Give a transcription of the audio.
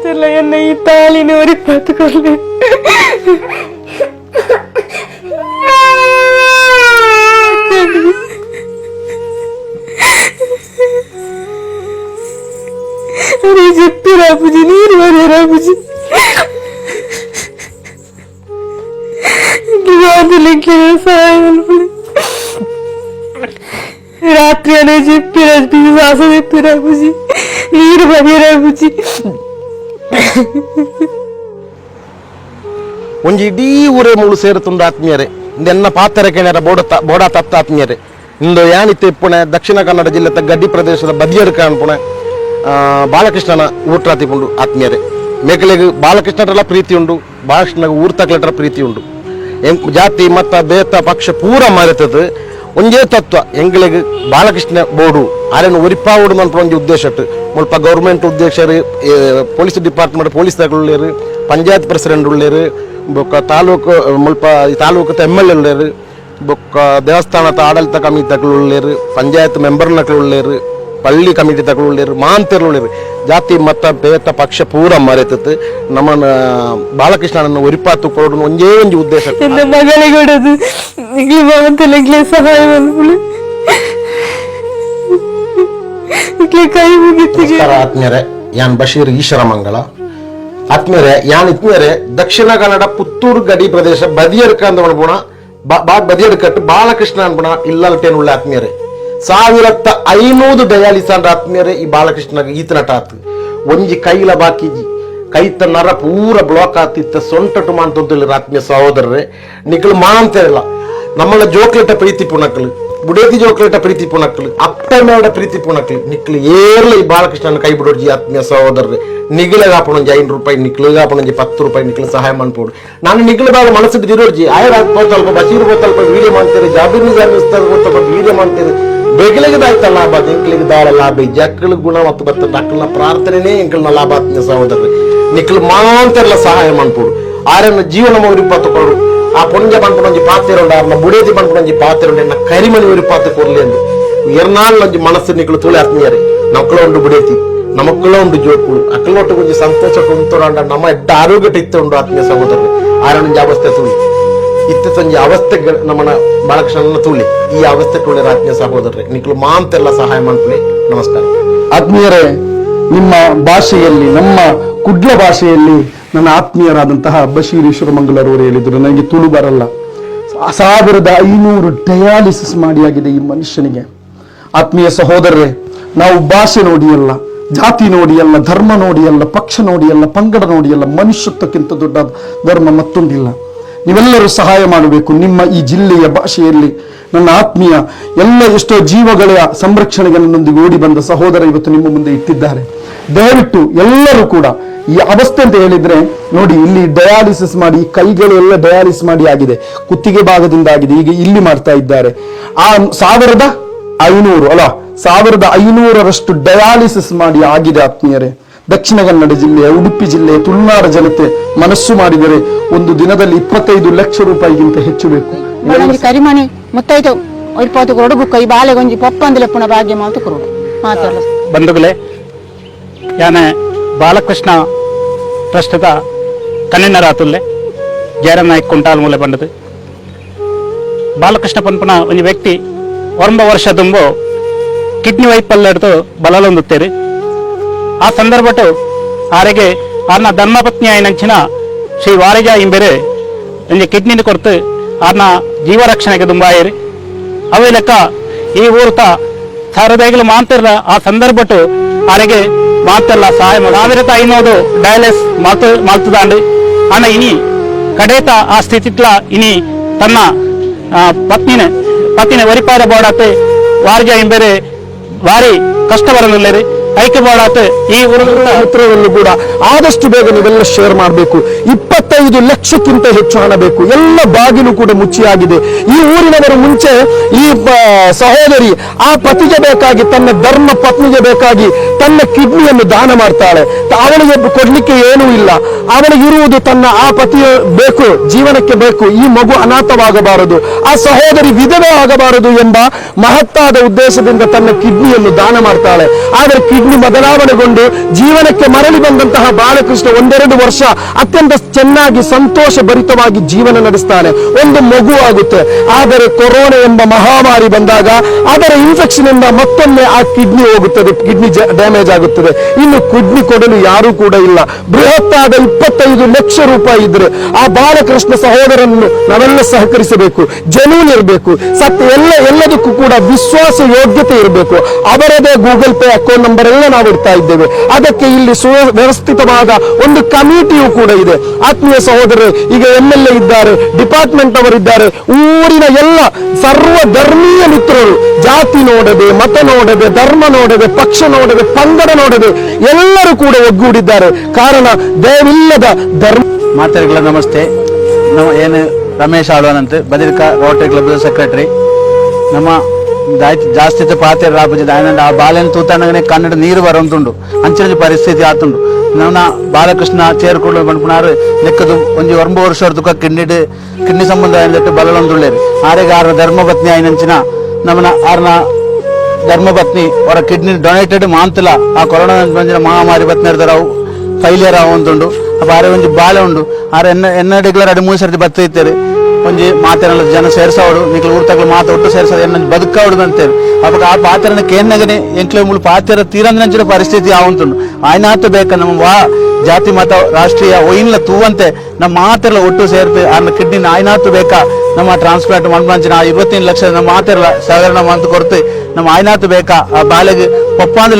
ಮಾಂತಲ್ಲ ಎನ್ನ ಈ ತಾಳಿನವರಿ ಪಾತುಕೊಳ್ಳಿ చెప్పಿ ರಾಬುಜಿ ನೀರು ಬರೀ ರಾಬುಜಿ ರಾತ್ರಿ ಅನೇ చెప్పి శ్వాస చెప్పి రాబుజి ನೀರು ಬರೀ ರಾಬುಜಿ ಒಂಜಿ ಇಡೀ ಊರೇ ಮೂಳು ಸೇರುತ್ತುಂಡು ಆತ್ಮೀಯರೇ ಇಂದೆನ್ನ ಪಾತರಕೆಣರ ಬೋಡ ತತ್ತ ಆತ್ಮೀಯರೇ ಇಂದು ಯಾನಿತ್ತೆ ಇಪ್ಪುಣೆ ದಕ್ಷಿಣ ಕನ್ನಡ ಜಿಲ್ಲೆ ಗಡ್ಡಿ ಪ್ರದೇಶದ ಬದಿಯರು ಕಾಣ್ಪುಣೆ ಬಾಲಕೃಷ್ಣನ ಊಟ್ರಾತಿ ಉಂಡು ಆತ್ಮೀಯರೇ ಮೇಕಲೆಗೆ ಬಾಲಕೃಷ್ಣರೆಲ್ಲ ಪ್ರೀತಿ ಉಂಡು ಬಾಲಕೃಷ್ಣಗೆ ಊರ್ ತಕ್ಲೆಟ್ರ ಪ್ರೀತಿ ಉಂಡು ಜಾತಿ ಮತ ಬೇತ ಪಕ್ಷ ಪೂರ ಮಾರಿತದ ಒಂದೇ ತತ್ವ ಎಂಗಳಿಗೆ ಬಾಲಕೃಷ್ಣ ಬೋಡು ಆರೇನು ಒರಿಪಾವುಡು ಅಂತ ಒಂದು ಉದ್ದೇಶ ಮುಲ್ಪ ಗೌರ್ಮೆಂಟ್ ಉದ್ದೇಶರು ಪೊಲೀಸ್ ಡಿಪಾರ್ಟ್ಮೆಂಟ್ ಪೊಲೀಸ್ ತಗೊಳ್ಳೇರು ಪಂಚಾಯತ್ ಪ್ರೆಸಿಡೆಂಟ್ ಉಳ್ಳೇರು ಬೊಕ್ಕ ತಾಲೂಕು ಮುಲ್ಪ ತಾಲೂಕು MLA ಉಳ್ಳೇರು ಬೊಕ್ಕ ದೇವಸ್ಥಾನದ ಆಡಳಿತ ಕಮಿಟಿ ತಗೊಳ್ಳೇರು ಪಂಚಾಯತ್ ಮೆಂಬರ್ನಗಳು ಉಳ್ಳೇರು ಪಳ್ಳಿ ಕಮಿಟಿ ತಗೊಳ್ಳೇರು ಮಾಂತರು ಉಳ್ಳೇರು ಜಾತಿ ಮತ ಬೇತ ಪಕ್ಷ ಪೂರ ಮರೆತದ್ದು ನಮ್ಮನ್ನ ಬಾಲಕೃಷ್ಣನನ್ನು ಒರಿಪಾತು ಕೊಡೋದು ಒಂದೇ ಒಂದು ಉದ್ದೇಶ എന്റെ മകളെ കൊടുത്ത് നിങ്ങൾ ഭവനത്തിലെങ്കിലും സഹായം ಕೈ ಮುಗಿತಿಗೆ ಆತ್ಮೀಯರೇ ಯಾನ್ ಬಶೀರ್ ಈಶ್ವರ ಮಂಗಳ ಆತ್ಮೀಯರೇ ಯಾನ್ ಇತ್ಮೀಯರೇ ದಕ್ಷಿಣ ಕನ್ನಡ ಪುತ್ತೂರು ಗಡಿ ಪ್ರದೇಶ ಬದಿಯರ್ಕ ಅಂತ ಅನ್ಬೋಣ ಬದಿಯಡ್ಕಟ್ಟು ಬಾಲಕೃಷ್ಣ ಅನ್ಬೋಣ ಇಲ್ಲಲ್ಟೇನುಳ್ಳ ಆತ್ಮೀಯರೇ 1500 ಡಯಾಲಿಸ್ ಅಂಡ್ ಆತ್ಮೀಯರೇ ಈ ಬಾಲಕೃಷ್ಣಗೆ ಈತನಟ ಆತು ಒಂಜಿ ಕೈಲ ಬಾಕಿಜಿ ಕೈತ ನರ ಪೂರ ಬ್ಲಾಕ್ ಆತಿತ್ತ ಸೊಂಟಟು ಮಾಂತಂತ ಆತ್ಮೀಯ ಸಹೋದರರೇ ನಿಕ್ಕಳು ಮಾಂತಿರಲ್ಲ ನಮ್ಮಳ ಜೋಕ್ಲೆಟ ಪ್ರೀತಿ ಪುಣಕ್ಕಳು ಬುಡೇತಿ ಜೋಕ್ಲೆಟ ಪ್ರೀತಿ ಪುಣಕ್ಕಳು ಅಪ್ಪ ಮೇಡ ಪ್ರೀತಿ ಪುಣಕ್ಕಳು ನಿಕ್ಕಳು ಏರ್ಲ ಈ ಬಾಲಕೃಷ್ಣನ ಕೈ ಬಿಡೋರ್ಜಿ ಆತ್ಮೀಯ ಸಹೋದರರೇ ನಿಗಿಲಗಾಪಣೊಂಜಿ 5 ರೂಪಾಯಿ ನಿಕ್ಲಿಗಾಪಣೊಂಜಿ 10 ರೂಪಾಯಿ ನಿಕ್ಲು ಸಹಾಯ ಮಾಡ್ಬೋದು ನಾನು ನಿಗ್ಲು ಬಾಗ ಮನಸ್ಸಿಟ್ಟು ತಿರೋರ್ಜಿ ಆಯ್ರ ಸ್ವಲ್ಪ ಬಶೀರ್ ಗೊತ್ತಲ್ಪ ವಿಡಿಯೋ ಮಾಡ್ತೀರಿ ಜಾಬೀರ್ ಗೊತ್ತಲ್ಪ ವಿಡಿಯೋ ಮಾಡ್ತೀರಿ ಬೆಗಲಿಗದಾಯ್ತ ಲಾಭ ಎಂಕ್ಲಿಗೆ ದಾಳ ಲಾಭ ಜಕ್ಕಳ ಗುಣ ಮತ್ತು ಬರ್ತದೆ ಮಕ್ಕಳನ್ನ ಪ್ರಾರ್ಥನೆನೇ ಎಂಕಲ್ನ ಲಾಭ ಆತ್ಮೀಯ ಸಹೋದರರೇ ನಿಕ್ಲು ಮಾಂತೆಲ್ಲ ಸಹಾಯ ಮಾಡ್ಬೋದು ಆರನ್ನ ಜೀವನ ಉರಿಪಾತು ಕೊಡು ಆ ಪುಂಜ ಬಂದ್ಕೊಂಡೊಂಜಿ ಪಾತಿರುಂಡ ಆರ್ನ ಬುಡೇದಿ ಬಂದ್ಕೊಂಡೊಂಜಿ ಪಾತಿರುಂಡ ಎನ್ನ ಕರಿಮನಿ ಉರಿಪಾತು ಕೊರ್ಲಿ ಎಂದು ಎರ್ನಾಳ್ ಒಂಜಿ ಮನಸ್ಸು ನಿಕ್ಲು ತುಳಿ ಆತ್ಮೀಯರೇ ನಮಕ್ಕಳ ಉಂಡು ಬುಡೇತಿ ನಮಕ್ಕಳ ಉಂಡು ಜೋಕುಳು ಅಕ್ಕಲೊಟ್ಟು ಕೊಂಚ ಸಂತೋಷ ಕುಂತೋರಂಡ ನಮ್ಮ ಎಡ್ಡ ಆರೋಗ್ಯ ಇತ್ತು ಉಂಡು ಆತ್ಮೀಯ ಸಹೋದರರೇ ಆರೊಂಜಿ ಅವಸ್ಥೆ ತುಳಿ ಇತ್ತೊಂಜಿ ಅವಸ್ಥೆ ನಮ್ಮನ ಬಾಲಕೃಷ್ಣನ ತುಳಿ ಈ ಅವಸ್ಥೆ ತುಳಿ ಆತ್ಮೀಯ ಸಹೋದರರೇ ನಿಕ್ಲು ಮಾಂತೆಲ್ಲ ಸಹಾಯ ಮಾಡ್ಕೊಳ್ಳಿ ನಮಸ್ಕಾರ ಆತ್ಮೀಯರೇ ನಿಮ್ಮ ಭಾಷೆಯಲ್ಲಿ ನಮ್ಮ ಕುಡ್ಲ ಭಾಷೆಯಲ್ಲಿ ನನ್ನ ಆತ್ಮೀಯರಾದಂತಹ ಬಶೀರ್ ಈಶ್ವರ ಮಂಗಳರವರು ಹೇಳಿದ್ರು ನನಗೆ ತುಳು ಬರಲ್ಲ 1500 ಡಯಾಲಿಸಿಸ್ ಮಾಡಿ ಆಗಿದೆ ಈ ಮನುಷ್ಯನಿಗೆ ಆತ್ಮೀಯ ಸಹೋದರರೇ ನಾವು ಭಾಷೆ ನೋಡಿ ಅಲ್ಲ ಜಾತಿ ನೋಡಿ ಅಲ್ಲ ಧರ್ಮ ನೋಡಿ ಅಲ್ಲ ಪಕ್ಷ ನೋಡಿ ಅಲ್ಲ ಪಂಗಡ ನೋಡಿ ಅಲ್ಲ ಮನುಷ್ಯತ್ವಕ್ಕಿಂತ ದೊಡ್ಡ ಧರ್ಮ ಮತ್ತೊಂದಿಲ್ಲ ನೀವೆಲ್ಲರೂ ಸಹಾಯ ಮಾಡಬೇಕು ನಿಮ್ಮ ಈ ಜಿಲ್ಲೆಯ ಭಾಷೆಯಲ್ಲಿ ನನ್ನ ಆತ್ಮೀಯ ಎಲ್ಲ ಎಷ್ಟೋ ಜೀವಗಳ ಸಂರಕ್ಷಣೆಗೆ ನನ್ನೊಂದಿಗೆ ಓಡಿ ಬಂದ ಸಹೋದರ ಇವತ್ತು ನಿಮ್ಮ ಮುಂದೆ ಇಟ್ಟಿದ್ದಾರೆ ದಯವಿಟ್ಟು ಎಲ್ಲರೂ ಕೂಡ ಈ ಅವಸ್ಥೆ ಅಂತ ಹೇಳಿದ್ರೆ ನೋಡಿ ಇಲ್ಲಿ ಡಯಾಲಿಸಿಸ್ ಮಾಡಿ ಕೈಗಳು ಎಲ್ಲ ಡಯಾಲಿಸಿಸ್ ಮಾಡಿ ಆಗಿದೆ ಕುತ್ತಿಗೆ ಭಾಗದಿಂದ ಆಗಿದೆ ಈಗ ಇಲ್ಲಿ ಮಾಡ್ತಾ ಇದ್ದಾರೆ ಆ 1500 ಡಯಾಲಿಸಿಸ್ ಮಾಡಿ ಆಗಿದೆ ಆತ್ಮೀಯರೇ ದಕ್ಷಿಣ ಕನ್ನಡ ಜಿಲ್ಲೆಯ ಉಡುಪಿ ಜಿಲ್ಲೆಯ ತುಳುನಾಡ ಜನತೆ ಮನಸ್ಸು ಮಾಡಿದರೆ ಒಂದು ದಿನದಲ್ಲಿ 25 ಲಕ್ಷ ರೂಪಾಯಿಗಿಂತ ಹೆಚ್ಚು ಬೇಕು ಕರಿಮಣಿ ಮುತ್ತೈದು ಒರಿಪಾತು ಕೊರಡು ಕೈ ಬಾಲೆಗೊಂಜಿ ಪೊಪ್ಪಂದಿಲೆ ಪುಣ ಭಾಗ್ಯ ಮಾತು ಕೊರಡು ಮಾತಾಡ ಬಂಧುಗಳೇ ಯಾನೆ ಬಾಲಕೃಷ್ಣ ಟ್ರಸ್ಟದ ಕಣ್ಣಿನರಾತುಲ್ಲೆ ಜಯರನಾಯ್ಕ ಕುಂಟಾಲ್ ಮೂಲೆ ಬಂಡದು ಬಾಲಕೃಷ್ಣ ಪನ್ಪುನ ಒಂದು ವ್ಯಕ್ತಿ 9 ವರ್ಷ ತುಂಬು ಕಿಡ್ನಿ ವೈಪಲ್ಯ ಹಿಡಿದು ಬಲಲೊಂದುತ್ತೇರಿ ಆ ಸಂದರ್ಭಟು ಆರೆಗೆ ಆರ್ನ ಧರ್ಮಪತ್ನಿ ಆಯ್ನಂಚಿನ ಶ್ರೀ ವಾರಿಜಾ ಇಂಬೆರೆ ಒಂಜಿ ಕಿಡ್ನಿನ ಕೊರ್ತು ಆರ್ನ ಜೀವ ರಕ್ಷಣೆಗೆ ದುಂಬಾಯಿರಿ ಅವೇ ಲೆಕ್ಕ ಈ ಊರ್ತ ಸಾವಿರದೈಗಲು ಮಾಂತಿರ್ಲ ಆ ಸಂದರ್ಭಟು ಆರೆಗೆ ಮಾತೆಲ್ಲ ಸಹಾಯ 1500 ಡಯಾಲಿಸ್ ಮಾಲ್ತುದಾಂಡು ಆನ ಇನಿ ಕಡೇತ ಆ ಸ್ಥಿತಿತ್ಲ ಇನಿ ತನ್ನ ಪತ್ನಿನ ಒರಿಪಾದ ಬೋಡಾತೆ ವಾರಿಜಾ ಇಂಬೆರೆ ಭಾರಿ ಕಷ್ಟ ಬರಲಿಲ್ಲರಿ ಐಕ್ಯ ಬೋಡಾತೆ ಈ ಊರಲ್ಲೂ ಕೂಡ ಆದಷ್ಟು ಬೇಗ ನೀವೆಲ್ಲ ಶೇರ್ ಮಾಡಬೇಕು 25 25 ಲಕ್ಷಕ್ಕಿಂತ ಹೆಚ್ಚು ಹಣ ಬೇಕು. ಎಲ್ಲ ಬಾಗಿಲು ಕೂಡ ಮುಚ್ಚಿಯಾಗಿದೆ. ಈ ಊರಿನವರು ಮುಂಚೆ ಈ ಸಹೋದರಿ ಆ ಪತಿಗೆ ಬೇಕಾಗಿ, ತನ್ನ ಧರ್ಮ ಪತ್ನಿಗೆ ಬೇಕಾಗಿ ತನ್ನ ಕಿಡ್ನಿಯನ್ನು ದಾನ ಮಾಡ್ತಾಳೆ. ಅವಳಿಗೆ ಕೊಡ್ಲಿಕ್ಕೆ ಏನೂ ಇಲ್ಲ, ಅವಳಿಗೆ ಇರುವುದು ತನ್ನ ಆ ಪತಿಯ ಬೇಕು, ಜೀವನಕ್ಕೆ ಬೇಕು. ಈ ಮಗು ಅನಾಥವಾಗಬಾರದು, ಆ ಸಹೋದರಿ ವಿಧವೆ ಆಗಬಾರದು ಎಂಬ ಮಹತ್ತಾದ ಉದ್ದೇಶದಿಂದ ತನ್ನ ಕಿಡ್ನಿಯನ್ನು ದಾನ ಮಾಡ್ತಾಳೆ. ಆದರೆ ಕಿಡ್ನಿ ಬದಲಾವಣೆಗೊಂಡು ಜೀವನಕ್ಕೆ ಮರಳಿ ಬಂದಂತಹ ಬಾಲಕೃಷ್ಣ 1-2 ವರ್ಷ ಅತ್ಯಂತ ಚೆನ್ನಾಗಿ ಸಂತೋಷ ಭರಿತವಾಗಿ ಜೀವನ ನಡೆಸ್ತಾನೆ. ಒಂದು ಮಗು ಆಗುತ್ತೆ. ಆದರೆ ಕೊರೋನಾ ಎಂಬ ಮಹಾಮಾರಿ ಬಂದಾಗ ಅದರ ಇನ್ಫೆಕ್ಷನ್ ಇಂದ ಮತ್ತೊಮ್ಮೆ ಆ ಕಿಡ್ನಿ ಹೋಗುತ್ತದೆ, ಕಿಡ್ನಿ ಡ್ಯಾಮೇಜ್ ಆಗುತ್ತದೆ. ಇನ್ನು ಕಿಡ್ನಿ ಕೊಡಲು ಯಾರೂ ಕೂಡ ಇಲ್ಲ. ಬೃಹತ್ತಾದ 25 ಲಕ್ಷ ರೂಪಾಯಿ ಇದ್ರೆ ಆ ಬಾಲಕೃಷ್ಣ ಸಹೋದರನ್ನು ನಾವೆಲ್ಲ ಸಹಕರಿಸಬೇಕು, ಜಮೀನು ಇರಬೇಕು, ಎಲ್ಲದಕ್ಕೂ ಕೂಡ ವಿಶ್ವಾಸ ಯೋಗ್ಯತೆ ಇರಬೇಕು. ಅವರದೇ ಗೂಗಲ್ ಪೇ ಅಕೌಂಟ್ ನಂಬರ್ ಎಲ್ಲ ನಾವು ಇಡ್ತಾ ಇದ್ದೇವೆ. ಅದಕ್ಕೆ ಇಲ್ಲಿ ಸುವ್ಯವಸ್ಥಿತವಾದ ಒಂದು ಕಮಿಟಿಯೂ ಕೂಡ ಇದೆ. ಆತ್ಮೀಯ ಸಹೋದರರು, ಈಗ MLA ಇದ್ದಾರೆ, ಡಿಪಾರ್ಟ್ಮೆಂಟ್ ಅವರಿದ್ದಾರೆ, ಊರಿನ ಎಲ್ಲ ಸರ್ವ ಧರ್ಮೀಯ ಮಿತ್ರರು, ಜಾತಿ ನೋಡದೆ, ಮತ ನೋಡದೆ, ಧರ್ಮ ನೋಡದೆ, ಪಕ್ಷ ನೋಡದೆ, ಪಂಗಡ ನೋಡದೆ ಎಲ್ಲರೂ ಕೂಡ ಒಗ್ಗೂಡಿದ್ದಾರೆ. ಕಾರಣ ದಯವಿಲ್ಲದ ಧರ್ಮ. ಮಾತರಿಗಳ ನಮಸ್ತೆ. ನಾವು ಏನು ರಮೇಶ್ ಆಳ್ವಾನ್ ಅಂತ ಬದಿರ್ಕ ರೋಟರಿ ಕ್ಲಬ್ ಸೆಕ್ರೆಟರಿ. ನಮ್ಮ ಜಾಸ್ತಿ ಪಾತೆರ ರಾಪುಜಿ ದಾಯನಂದ ಆ ಬಾಲೆನ ತೂತಾನಗನೆ ಕನ್ನಡ ನೀರು ಬರೋಂದುಂಡು ಅಂಚಿನ ಪರಿಸ್ಥಿತಿ ಆತುಂಡು. ನನ್ನ ಬಾಲಕೃಷ್ಣ ಚೇರ್ಕೊಂಡು ಬಂದ್ಪುನಾರು ಲೆಕ್ಕದು ಒಂಜಿ 9 ವರ್ಷ ತುಕ ಕಿಡ್ನಿ ಸಂಬಂಧ ಎಂದಿಟ್ಟು ಬಲಲೊಂದುಳ್ಳೇರು. ಆರೆಗ ಆರ ಧರ್ಮಪತ್ನಿ ಆಯ್ನಂಚಿನ ನಮ್ಮನ ಆರ್ನ ಧರ್ಮಪತ್ನಿ ಅವರ ಕಿಡ್ನಿ ಡೊನೇಟೆಡ್ ಮಾಂತಲ ಆ ಕೊರೋನಾ ಬಂದಿನ ಮಹಾಮಾರಿ ಬತ್ನಿರ್ದಾರ ಫೈಲಿಯರ್ ಆವಂದುಂಡು. ಅಪ್ಪ ಆರೆ ಒಂಜಿ ಬಾಳೆ ಉಂಡು. ಆರೆ ಎನ್ನಡಿಗ್ಲ 2-3 ಸರ್ತಿ ಬತ್ತೈತೇರಿ ಒಂಜಿ ಮಾತೆರಲ್ಲ ಜನ ಸೇರ್ಸವಡು ನಿಕ್ಲು ಊರ್ ತಗ್ಲು ಮಾತ ಒಟ್ಟು ಸೇರ್ಸೋದು ಎನ್ನ ಬದುಕವಡು ಅಂತೇಳಿ. ಅವಾಗ ಆ ಪಾತ್ರನ ಕೇನ್ನಗನೆ ಎಂಕ್ಲೆ ಮುಳು ಪಾತ್ರ ತೀರಂದಿನ ಪರಿಸ್ಥಿತಿ ಆವಂತುಂಡು. ಆಯ್ನಾತ ಬೇಕ ನಮ್ಮ ಜಾತಿ ಮತ ರಾಷ್ಟ್ರೀಯ ಒಯ್ನ್ಲ ತೂವಂತೆ ನಮ್ಮ ಮಾತೆಲ್ಲ ಒಟ್ಟು ಸೇರ್ತು ಆರ್ನ ಕಿಡ್ನಿನ ಆಯ್ನಾತು ಬೇಕಾ ನಮ್ಮ ಟ್ರಾನ್ಸ್ಪ್ಲಾಂಟ್ ಮನ್ಪಂಚಿನ 25 ಲಕ್ಷ ನಮ್ಮ ಮಾತೆಲ್ಲ ಸಹಕರಣ ಮಂತ್ ಕೊಡ್ತು ನಮ್ಮ ಆಯ್ನಾತು ಬೇಕಾ ಆ ಬಾಲೆಗೆ ಒಪ್ಪಾಂದು